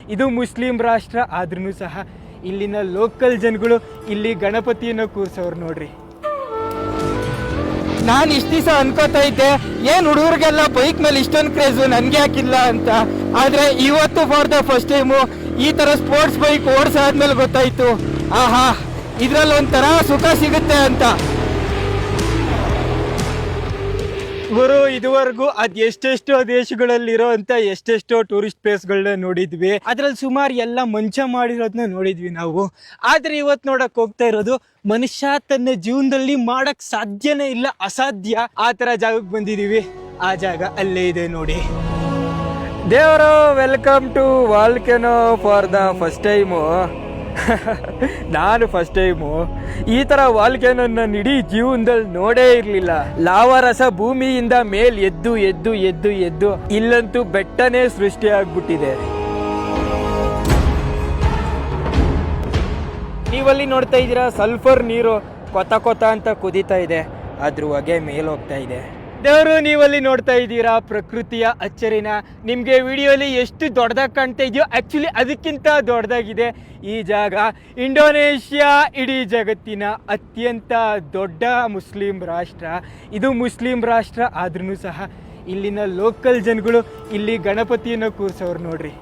ಇದು ಮುಸ್ಲಿಂ ರಾಷ್ಟ್ರ ಆದ್ರೂ ಸಹ ಇಲ್ಲಿನ ಲೋಕಲ್ ಜನಗಳು ಇಲ್ಲಿ ಗಣಪತಿಯನ್ನು ಕೂರ್ಸೋರು ನೋಡ್ರಿ. ನಾನು ಇಷ್ಟು ದಿವಸ ಅನ್ಕೋತಾ ಇದ್ದೆ ಏನ್ ಹುಡುಗರಿಗೆಲ್ಲ ಬೈಕ್ ಮೇಲೆ ಇಷ್ಟೊಂದು ಕ್ರೇಜು ನನ್ಗೆ ಹಾಕಿಲ್ಲ ಅಂತ. ಆದ್ರೆ ಇವತ್ತು ಫಾರ್ ದ ಫಸ್ಟ್ ಟೈಮು ಈ ತರ ಸ್ಪೋರ್ಟ್ಸ್ ಬೈಕ್ ಓಡಿಸಾದ್ಮೇಲೆ ಗೊತ್ತಾಯ್ತು, ಆಹಾ ಇದ್ರಲ್ಲಿ ಒಂಥರ ಸುಖ ಸಿಗುತ್ತೆ ಅಂತ. ಗುರು ಇದುವರೆಗೂ ಎಷ್ಟೆಷ್ಟೋ ದೇಶಗಳಲ್ಲಿರೋ ಅಂತ ಎಷ್ಟೆಷ್ಟೋ ಟೂರಿಸ್ಟ್ ಪ್ಲೇಸ್ಗಳನ್ನ ನೋಡಿದ್ವಿ. ಅದ್ರಲ್ಲಿ ಸುಮಾರು ಎಲ್ಲ ಮಂಚ ಮಾಡಿರೋದನ್ನ ನೋಡಿದ್ವಿ ನಾವು. ಆದ್ರೆ ಇವತ್ತು ನೋಡಕ್ ಹೋಗ್ತಾ ಇರೋದು ಮನುಷ್ಯ ತನ್ನ ಜೀವನದಲ್ಲಿ ಮಾಡಕ್ ಸಾಧ್ಯನೇ ಇಲ್ಲ, ಅಸಾಧ್ಯ ಆ ತರ ಜಾಗಕ್ಕೆ ಬಂದಿದೀವಿ. ಆ ಜಾಗ ಅಲ್ಲೇ ಇದೆ ನೋಡಿ. ದೇವರು welcome to volcano for the first time. ನಾನು ಫಸ್ಟ್ ಟೈಮು ಈ ತರ ವಾಲ್ಕೆನೋನ ಇಡೀ ಜೀವನದಲ್ಲಿ ನೋಡೇ ಇರ್ಲಿಲ್ಲ. ಲಾವಾರಸ ಭೂಮಿಯಿಂದ ಮೇಲ್ ಎದ್ದು ಎದ್ದು ಎದ್ದು ಎದ್ದು ಇಲ್ಲಂತೂ ಬೆಟ್ಟನೇ ಸೃಷ್ಟಿ ಆಗ್ಬಿಟ್ಟಿದೆ. ನೀವಲ್ಲಿ ನೋಡ್ತಾ ಇದ್ದೀರಾ ಸಲ್ಫರ್ ನೀರು ಕೊತ ಕೊತ ಅಂತ ಕುದೀತಾ ಇದೆ, ಅದ್ರ ಹೊಗೆ ಮೇಲ್ ಹೋಗ್ತಾ ಇದೆ. ದೇವರು ನೀವಲ್ಲಿ ನೋಡ್ತಾ ಇದ್ದೀರಾ ಪ್ರಕೃತಿಯ ಅಚ್ಚರಿನ. ನಿಮಗೆ ವಿಡಿಯೋಲಿ ಎಷ್ಟು ದೊಡ್ಡದಾಗಿ ಕಾಣ್ತಾ ಇದೆಯೋ ಆ್ಯಕ್ಚುಲಿ ಅದಕ್ಕಿಂತ ದೊಡ್ಡದಾಗಿದೆ ಈ ಜಾಗ. ಇಂಡೋನೇಷ್ಯಾ ಇಡೀ ಜಗತ್ತಿನ ಅತ್ಯಂತ ದೊಡ್ಡ ಮುಸ್ಲಿಂ ರಾಷ್ಟ್ರ. ಇದು ಮುಸ್ಲಿಂ ರಾಷ್ಟ್ರ ಆದ್ರೂ ಸಹ ಇಲ್ಲಿನ ಲೋಕಲ್ ಜನಗಳು ಇಲ್ಲಿ ಗಣಪತಿಯನ್ನು ಕೂರ್ಸೋರು ನೋಡ್ರಿ.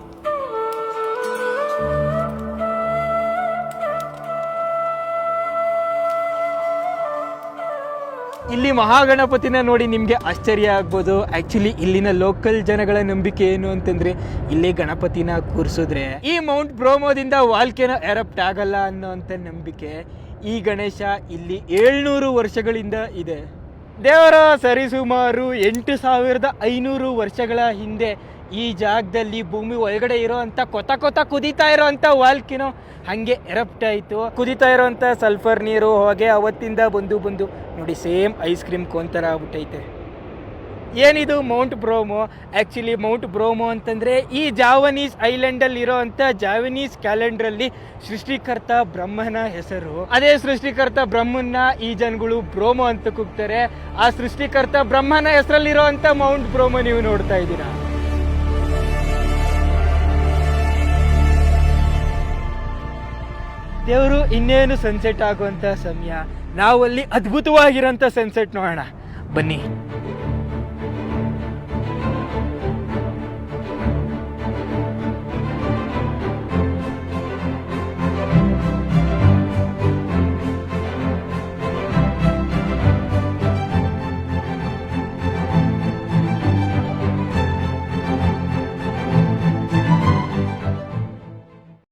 ಇಲ್ಲಿ ಮಹಾಗಣಪತಿನ ನೋಡಿ ನಿಮಗೆ ಆಶ್ಚರ್ಯ ಆಗ್ಬೋದು. ಆ್ಯಕ್ಚುಲಿ ಇಲ್ಲಿನ ಲೋಕಲ್ ಜನಗಳ ನಂಬಿಕೆ ಏನು ಅಂತಂದರೆ ಇಲ್ಲಿ ಗಣಪತಿನ ಕೂರಿಸಿದ್ರೆ ಈ ಮೌಂಟ್ ಬ್ರೋಮೋದಿಂದ ವಾಲ್ಕೆನೋ ಎರಪ್ಟ್ ಆಗಲ್ಲ ಅನ್ನೋಂಥ ನಂಬಿಕೆ. ಈ ಗಣೇಶ ಇಲ್ಲಿ 700 ವರ್ಷಗಳಿಂದ ಇದೆ. ದೇವರ ಸರಿಸುಮಾರು 8500 ವರ್ಷಗಳ ಹಿಂದೆ ಈ ಜಾಗದಲ್ಲಿ ಭೂಮಿ ಒಳಗಡೆ ಇರೋ ಅಂಥ ಕೊತ ಕೊತ ಕುದೀತಾ ಇರೋ ಅಂಥ ವಾಲ್ಕೆನೋ ಹಾಗೆ ಎರಪ್ಟ್ ಆಯಿತು. ಕುದೀತಾ ಇರೋಂಥ ಸಲ್ಫರ್ ನೀರು ಹೊಗೆ ಅವತ್ತಿಂದ ಬಂದು ಬಂದು ನೋಡಿ ಸೇಮ್ ಐಸ್ ಕ್ರೀಮ್ ಕೋನ್ ಥರ ಆಗ್ಬಿಟ್ಟೈತೆ. ಏನಿದು Mount bromo. Actually Mount bromo ಅಂತಂದರೆ ಈ ಜಾವನೀಸ್ ಐಲ್ಯಾಂಡಲ್ಲಿ ಇರೋ ಅಂಥ ಜಾವನೀಸ್ ಕ್ಯಾಲೆಂಡ್ರಲ್ಲಿ ಸೃಷ್ಟಿಕರ್ತ ಬ್ರಹ್ಮನ ಹೆಸರು. ಅದೇ ಸೃಷ್ಟಿಕರ್ತ ಬ್ರಹ್ಮನ್ನ ಈ ಜನಗಳು ಬ್ರೋಮೋ ಅಂತ ಕೂಗ್ತಾರೆ. ಆ ಸೃಷ್ಟಿಕರ್ತ ಬ್ರಹ್ಮನ ಹೆಸರಲ್ಲಿರೋ ಅಂಥ ಮೌಂಟ್ ಬ್ರೋಮೋ ನೀವು ನೋಡ್ತಾ ಇದ್ದೀರಾ. ದೇವರು ಇನ್ನೇನು ಸನ್ಸೆಟ್ ಆಗುವಂಥ ಸಮಯ. ನಾವಲ್ಲಿ ಅದ್ಭುತವಾಗಿರೋಂಥ ಸನ್ಸೆಟ್ ನೋಡೋಣ ಬನ್ನಿ.